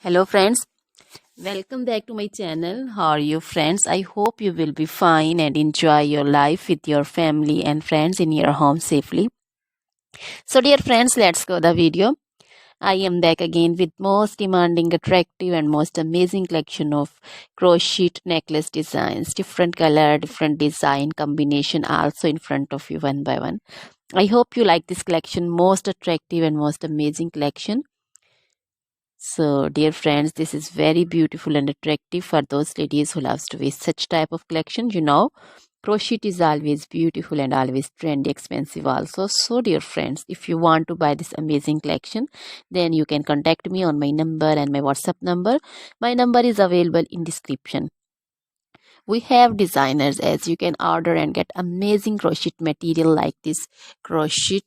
Hello friends, welcome back to my channel. How are you friends? I hope you will be fine and enjoy your life with your family and friends in your home safely. So dear friends, let's go the video. I am back again with most demanding, attractive and most amazing collection of crochet necklace designs. Different color, different design combination also in front of you one by one. I hope you like this collection, most attractive and most amazing collection. So, dear friends, this is very beautiful and attractive for those ladies who loves to wear such type of collection. Crochet is always beautiful and always trendy, expensive also. So, dear friends, if you want to buy this amazing collection, then you can contact me on my number and my WhatsApp number. My number is available in description. We have designers as you can order and get amazing crochet material like this crochet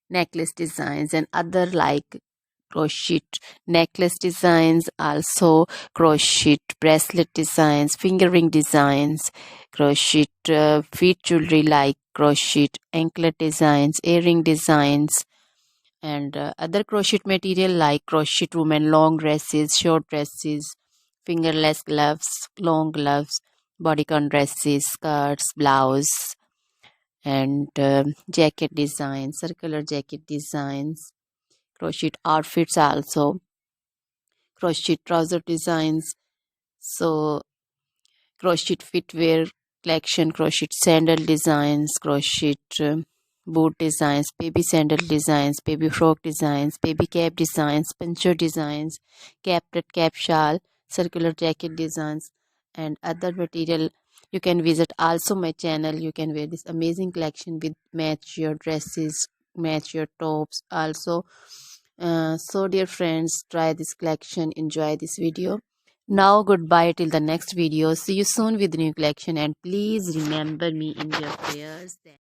necklace designs and other like crochet necklace designs, also crochet bracelet designs, finger ring designs, crochet feet jewelry like crochet anklet designs, earring designs, and other crochet material like crochet women long dresses, short dresses, fingerless gloves, long gloves, bodycon dresses, skirts, blouse, and jacket designs, circular jacket designs, crochet outfits also, crochet trouser designs, so crochet footwear collection, crochet sandal designs, crochet boot designs, baby sandal designs, baby frock designs, baby cap designs, pincher designs, cap cap shawl, circular jacket designs, and other material. You can visit also my channel. You can wear this amazing collection with match your dresses, match your tops also. So dear friends, try this collection, enjoy this video. Now goodbye till the next video. See you soon with new collection, and please remember me in your prayers.